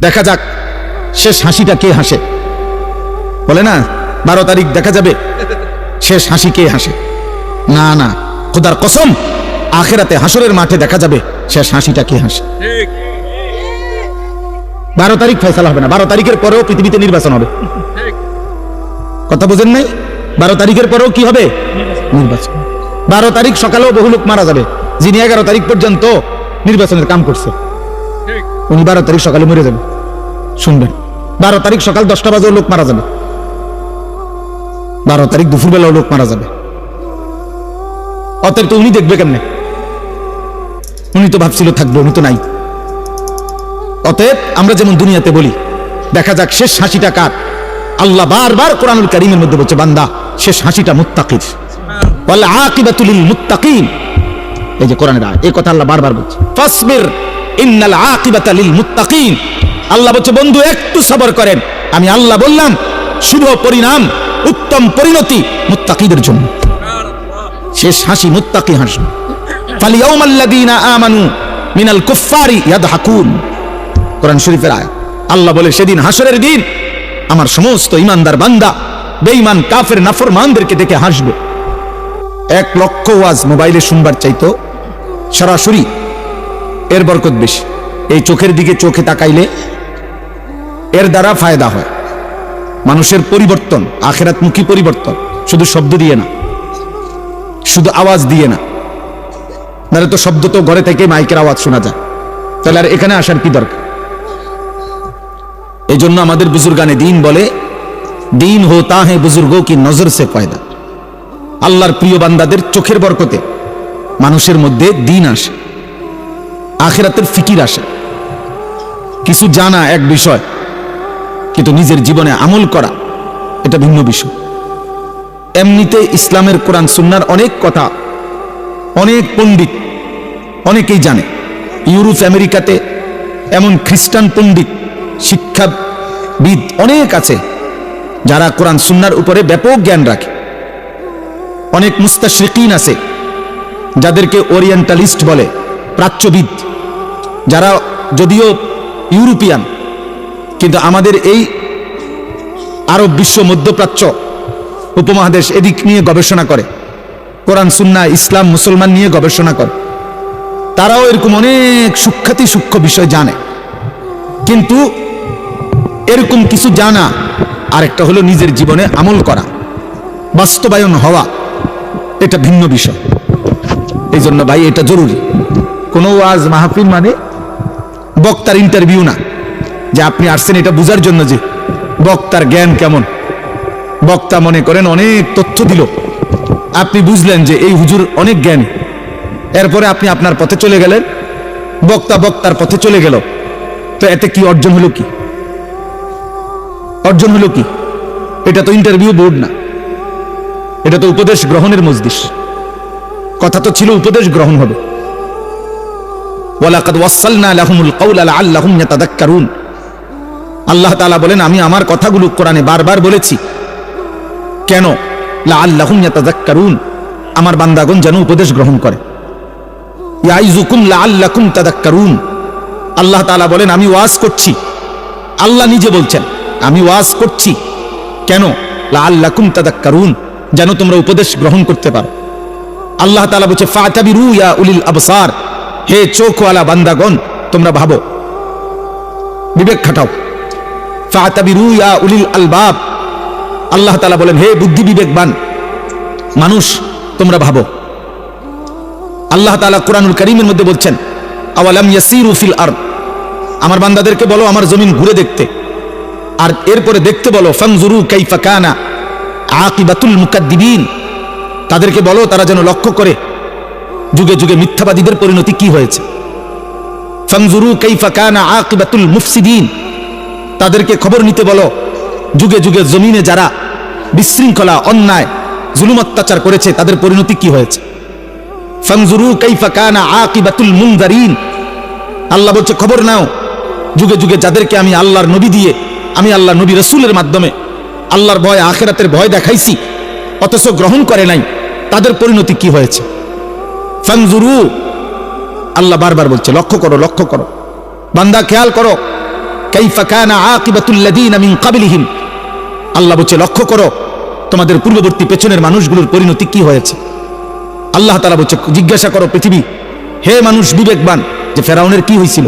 দেখা যাক শেষ হাসিটা কে হাসে। বলে না 12 তারিখ দেখা যাবে শেষ হাসি কে হাসে। না না, খোদার কসম, আখিরাতে হাসরের মাঠে দেখা যাবে শেষ হাসিটা কে হাসে। 12 তারিখ ফয়সালা হবে না, 12 তারিখের পরেও পৃথিবীতে নির্বাচন হবে। কথা বুঝেন নাই? 12 তারিখের পরেও কি হবে? নির্বাচন। 12 তারিখ সকালেও বহু লোক মারা যাবে, যিনি 11 তারিখ পর্যন্ত নির্বাচনের কাম করছে, উনি 12 তারিখ সকালে মরে যাবে। শুনবেন, 12 তারিখ সকাল 10টা বাজেও লোক মারা যাবে, 12 তারিখ দুপুরবেলাও লোক মারা যাবে। অতএব তো উনি দেখবে কেমনে? উনি তো ভাবছিল থাকবে, উনি তো নাই। অতএব আমরা যেমন দুনিয়াতে বলি দেখা যাক শেষ হাসিটা কার, আল্লাহ বারবার কোরআনুল কারীমের মধ্যে বলছে, বান্দা শেষ হাসিটা মুত্তাকির, ওয়াল আকিবাতু লিল মুত্তাকিন। এই যে কোরআনের আয়াত, এই কথা আল্লাহ বারবার বলছে, ফাসবির ইন্নাল আকিবাতা লিল মুত্তাকিন। আল্লাহ বলছে, বন্ধু একটু সবর করেন, আমি আল্লাহ বললাম শুভ পরিণাম, উত্তম পরিণতি মুত্তাকিদের জন্য। শেষ হাসি মুত্তাকি হাসি। ফালিয়াউমাল্লাযীনা আমানু মিনাল কুফফারি ইয়াদহাকুন, কোরআন শরীফের আয়াত। আল্লাহ বলে, সেদিন হাসরের দিন আমার সমস্ত ঈমানদার বান্দা বেঈমান কাফের নাফরমানদেরকে দেখে হাসবে। 1 লক্ষ ওয়াজ মোবাইলে শুনবার চাইতো সরাসরি এর বরকত বেশি। এই চোখের দিকে চোখে তাকাইলে এর দ্বারা ফায়দা হয়, মানুষের পরিবর্তন, আখিরাতমুখী পরিবর্তন, শুধু শব্দ দিয়ে না, শুধু আওয়াজ দিয়ে না। নাহলে তো শব্দ তো ঘরে থেকে মাইকের আওয়াজ শোনা যায়, তাহলে আর এখানে আসার কি দরকার? এই জন্য আমাদের বুজুর্গানে দিন বলে, দিন হোতা হে বুজুর্গো কি নজর সে পয়দা। আল্লাহর প্রিয় বান্দাদের চোখের বরকতে মানুষের মধ্যে দিন আসে, আখিরাতের ফিকির আসে। কিছু জানা এক বিষয়, কিন্তু নিজের জীবনে আমল করা এটা ভিন্ন বিষয়। এমনিতে ইসলামের কোরআন সুন্নাহর অনেক কথা অনেক পণ্ডিত অনেকেই জানে। ইউরোপ আমেরিকাতে এমন খ্রিস্টান পণ্ডিত শিক্ষাবিদ অনেক আছে যারা কোরআন সুন্নাহর উপরে ব্যাপক জ্ঞান রাখে। অনেক মুস্তাশরিকিন আছে যাদেরকে ওরিয়েন্টালিস্ট বলে, প্রাচ্যবিদ, যারা যদিও ইউরোপিয়ান কিন্তু আমাদের এই আরব বিশ্ব, মধ্যপ্রাচ্য উপমহাদেশ এদিক নিয়ে গবেষণা করে, কোরআন সুন্নাহ ইসলাম মুসলমান নিয়ে গবেষণা করে। তারাও এরকম অনেক সূক্ষ্মাতি সূক্ষ্ম বিষয় জানে, কিন্তু এরকম কিছু জানা আর একটা হলো নিজের জীবনে আমল করা, বাস্তবায়ন হওয়া, এটা ভিন্ন বিষয়। এই জন্য ভাই এটা জরুরি। কোনো ওয়াজ মাহফিল মানে বক্তার ইন্টারভিউ না, যে আপনি আসছেন এটা বুঝার জন্য যে বক্তার জ্ঞান কেমন। বক্তা মনে করেন অনেক তথ্য দিল, আপনি বুঝলেন যে এই হুজুর অনেক জ্ঞানী, এরপরে আপনি আপনার পথে চলে গেলেন, বক্তা বক্তার পথে চলে গেল, তো এতে কি অর্জন হলো? কি অর্জন হলো? কি? এটা তো ইন্টারভিউ বোর্ড না, এটা তো উপদেশ গ্রহণের মজলিস। কথা তো ছিল উপদেশ গ্রহণ হবে। ওয়ালাকাদ ওয়াসালনা লাহুমুল কাওলা লাআল্লাহুম ইয়াতাযাক্কারুন। আল্লাহ তাআলা বলেন, আমি আমার কথাগুলো কোরআনে বারবার বলেছি, কেন? লাআল্লাহুম ইয়াতাযাক্কারুন, আমার বান্দাগণ যেন উপদেশ গ্রহণ করে। ইয়াইযুকুম লাআল্লাকুম তাযাক্কারুন। আল্লাহ তাআলা বলেন, আমি ওয়াজ করছি, আল্লাহ নিজে বলছেন আমি ওয়াজ করছি কেন? লাআল্লাকুম তাযাক্কারুন, যেন তোমরা উপদেশ গ্রহণ করতে পারো। আল্লাহ তাআলা বলছে, ফাতাবিরু ইয়া উলিল আবসার, হে চোখওয়ালা বান্দাগণ তোমরা ভাবো, বিবেক খাটাও। ফাতাবিরু ইয়া উলিল আলবাব, আল্লাহ তাআলা বলেন, হে বুদ্ধি বিবেকবান মানুষ তোমরা ভাবো। আল্লাহ তাআলা কোরআনুল কারীমের মধ্যে বলছেন, আওয়ালাম ইয়াসিরু ফিল আরদ, আমার বান্দাদেরকে বলো আমার জমিন ঘুরে দেখতে, আর এরপরে দেখতে বলো ফানজুরু কাইফা কানা আকিবাতুল মুকাদ্দিবিন, তাদেরকে বলো তারা যেন লক্ষ্য করে যুগে যুগে মিথ্যাবাদীদের পরিণতি কি হয়েছে। ফানজুরু কাইফা কানা আকিবাতুল মুফসিদিন, তাদেরকে খবর নিতে বলো যুগে যুগে জমিনে যারা বিশৃঙ্খলা, অন্যায়, জুলুম, অত্যাচার করেছে তাদের পরিণতি কি হয়েছে। ফানজুরু কাইফা কানা আকিবাতুল মুনজারিন, আল্লাহ বলছে খবর নাও যুগে যুগে যাদেরকে আমি আল্লাহর নবী দিয়ে, আমি আল্লাহর নবী রাসূলের মাধ্যমে আল্লাহর ভয়, আখিরাতের ভয় দেখাইছি, অথচ গ্রহণ করে নাই, তাদের পরিণতি কি হয়েছে। ফানজুরু, আল্লাহ বারবার বলছে লক্ষ্য করো, লক্ষ্য করো, বান্দা খেয়াল করো, কাইফা কানা আকিবাতুল লাযিনা মিন ক্বাবলিহিম। আল্লাহ বলছে লক্ষ্য করো তোমাদের পূর্ববর্তী পেছনের মানুষগুলোর পরিণতি কি হয়েছে। আল্লাহ তাআলা বলছে জিজ্ঞাসা করো পৃথিবী, হে মানুষ বিবেকবান, যে ফেরাউনের কি হয়েছিল,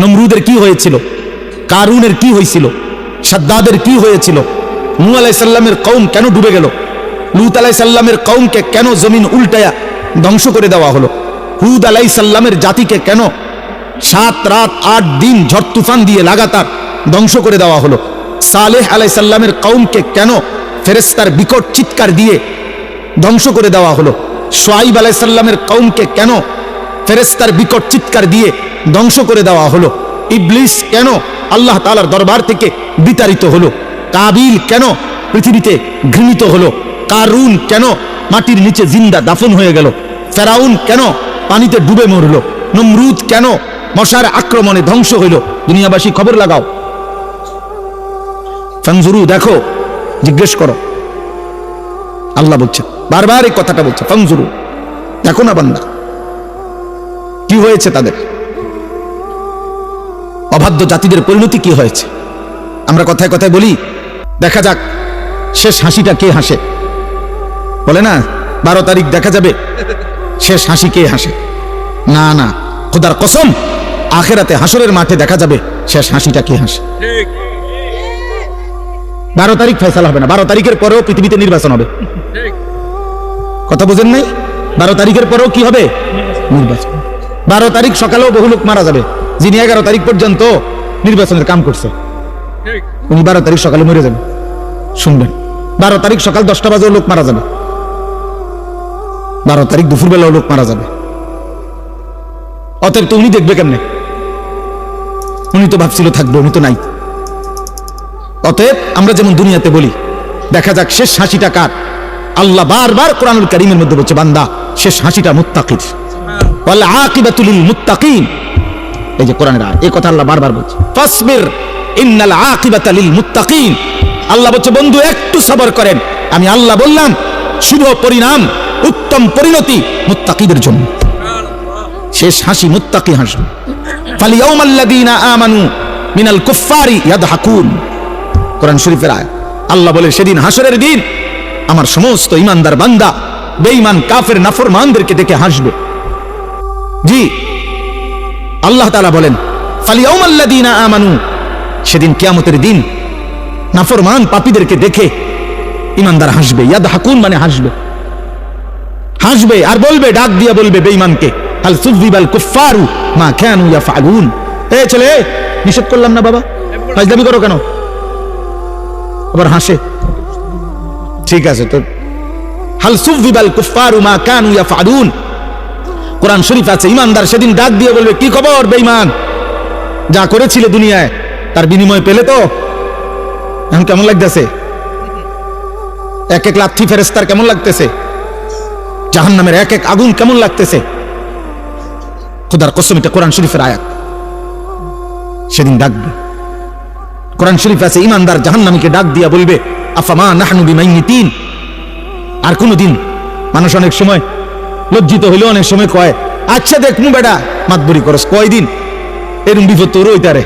নমরুদের কি হয়েছিল, কারুনের কি হয়েছিল, সাদ্দাদের কি হয়েছিল, নূহ আলাইহিস সালামের কওম কেন ডুবে গেল, লূত আলাইহিস সালামের কওমকে কেন জমিন উল্টায়া ধ্বংস করে দেওয়া হলো, হুদ আলাইহিস সালামের জাতিকে কেন 7 রাত 8 দিন ঝড় তুফান দিয়ে লাগাতার ধ্বংস করে দেওয়া হলো, সালেহ আলাইহিস সালামের কওমকে কেন ফেরেশতার বিকট চিৎকার দিয়ে ধ্বংস করে দেওয়া হলো, শুআইব আলাইহিস সালামের কওমকে কেন ফেরেশতার বিকট চিৎকার দিয়ে ধ্বংস করে দেওয়া হলো, ইবলিস কেন আল্লাহ তাআলার দরবার থেকে বিতাড়িত হলো, কাবিল কেন পৃথিবীতে ঘৃণিত হলো, কারুন কেন মাটির নিচে জিন্দা দাফন হয়ে গেল, ফেরাউন কেন পানিতে ডুবে মরল, নমরুদ কেন মশার আক্রমণে ধ্বংস হইল। দুনিয়াবাসী খবর লাগাও, ফানজুরু দেখো, জিজ্ঞেস করো। আল্লাহ বলছে, বারবার এই কথাটা বলছে, ফানজুরু দেখো না বান্দা কি হয়েছে তাদের, অবাধ্য জাতিদের পরিণতি কি হয়েছে। আমরা কথায় কথায় বলি দেখা যাক শেষ হাসিটা কে হাসে, বলে না 12 তারিখ দেখা যাবে শেষ হাসি কে হাসে। না না, খোদার কসম আখিরাতে হাসরের মাঠে দেখা যাবে শেষ হাসিটা কে হাসে। 12 তারিখ ফয়সালা হবে না, 12 তারিখের পরেও পৃথিবীতে নির্বাচন হবে। কথা বুঝেন নাই? 12 তারিখের পরেও কি হবে? নির্বাচন। 12 তারিখ সকালেও বহু লোক মারা যাবে, যিনি 11 তারিখ পর্যন্ত নির্বাচনের কাম করছে উনি 12 তারিখ সকালে মরে যাবে। শুনবেন, 12 তারিখ সকাল 10টা বাজেও লোক মারা যাবে, 12 তারিখ দুপুরবেলাও লোক মারা যাবে। অতএব তো উনি দেখবে কেমনে? উনি তো ভাবছিল থাকবে, উনি তো নাই। অতএব আমরা যেমন দুনিয়াতে বলি দেখা যাক শেষ হাসিটা কার, আল্লাহ বারবার কোরআনুল কারীমের মধ্যে বলছে বান্দা শেষ হাসিটা মুত্তাকির, ওয়াল আকিবাতু লিল মুত্তাকিন। এই যে কোরআনের আয়াত, এই কথা আল্লাহ বারবার বলছে, ফাসবির ইন্নাল আকিবাতা লিল মুত্তাকিন। আল্লাহ বলছে বন্ধু একটু সবর করেন, আমি আল্লাহ বললাম শুভ পরিণাম, উত্তম পরিণতি মুত্তাকিদের জন্য। শেষ হাসি মুত্তাকি হাসবে। ফালিয়াউমাল্লাযীনা আমানু মিনাল কুফফারি ইয়াদহাকুন। কোরআন শরীফের আয়াত। আল্লাহ বলে সেদিন হাসরের দিন আমার সমস্ত ঈমানদার বান্দা বেঈমান কাফের নাফরমানদেরকে দেখে হাসবে। জি, আল্লাহ তাআলা বলেন ফালিয়াউমাল্লাযীনা আমানু, সেদিন কিয়ামতের দিন নাফরমান পাপীদেরকে দেখে ঈমানদার হাসবে। ইয়াদহাকুন মানে হাসবে, হাসবে আর বলবে, ডাক দিয়া বলবে বেঈমানকে, হাল সুযিবাল কুফফারু মা কানু ইয়াফআলুন। এই ছেলে, নিষেধ করলাম না বাবা, ফাজলামি করো কেন? আবার হাসে। ঠিক আছে তো, হাল সুযিবাল কুফফারু মা কানু ইয়াফআলুন। কোরআন শরীফ আছে ঈমানদার সেদিন ডাক দিয়ে বলবে, কি খবর বেঈমান, যা করেছিলে দুনিয়ায় তার বিনিময় পেলে তো? এখন কেমন লাগতেছে? এক এক লাথি ফেরেশতার কেমন লাগতেছে? জাহান্নামের এক এক আগুন কেমন লাগতেছে? খোদার কসম এটা কোরআন শরীফের আয়াত। সেদিন ডাকবে, কোরআন শরীফ আছে ঈমানদার জাহান্নামীকে ডাক দিয়া বলবে, আফামা নাহনু বিমাইয়িতিন। আর কোনদিন মানুষ অনেক সময় লজ্জিত হইলেও অনেক সময় কয়, আচ্ছা দেখমু বেটা মাতবরি করস, কয়দিন এরম বিপদ তোর ওইটারে।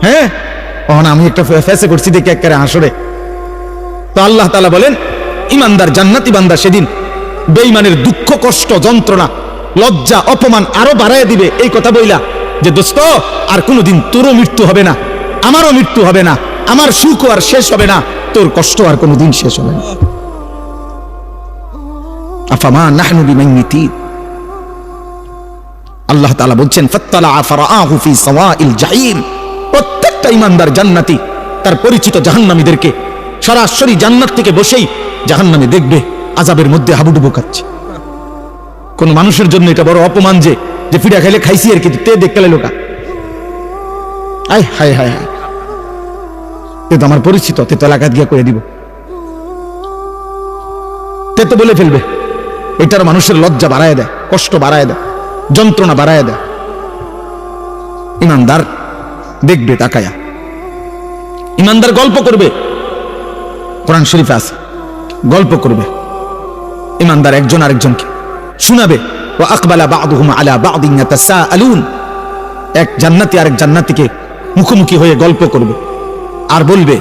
হ্যাঁ, আমি একটা ফেসে করছি দেখে একেবারে হাসরে। তো আল্লাহ তাআলা বলেন ঈমানদার জান্নাতি বান্দা সেদিন বেঈমানের দুঃখ কষ্ট যন্ত্রণা লজ্জা অপমান আরো বাড়ায় দিবে, এই কথা বইলা যে দোস্ত আর কোনোদিন তোরও মৃত্যু হবে না, আমারও মৃত্যু হবে না, আমার সুখ আর শেষ হবে না, তোর কষ্ট আর কোনোদিন শেষ হবে না। আফামা নাহনু বিমাইয়িতিন। আল্লাহ তাআলা বলছেন ফাত্তালা ফারাআহু ফি সাওয়াইল জাহিম। প্রত্যেকটা ঈমানদার জান্নাতি তার পরিচিত জাহান্নামীদেরকে সরাসরি জান্নাত থেকে বসেই জাহান্নামে দেখবে আযাবের মধ্যে হাবুডুবু খাচ্ছে। কোন মানুষের জন্য এটা বড় অপমান যে ফিডা খাইলে খাইছি আর কি, তে দেখতে লোকা আয় হায় হায় হায়, এ তো আমার পরিচিত, তে তো এলাকা গিয়া করে দিব, তে তো বলে ফেলবে। এটার মানুষের লজ্জা বাড়ায় দেয়, কষ্ট বাড়ায় দেয়, যন্ত্রণা বাড়ায় দেয়। ঈমানদার দেখবে তাকায়া, ঈমানদার গল্প করবে। কোরআন শরীফে আছে গল্প করবে ঈমানদার একজন আরেকজনকে শোনাবে। ওয়া আকবালা বা'দুহুম আলা বা'দিন ইয়াতাসাআলুন। এক জান্নাতি আরেক জান্নাতীকে মুখোমুখি হয়ে গল্প করবে আর বলবে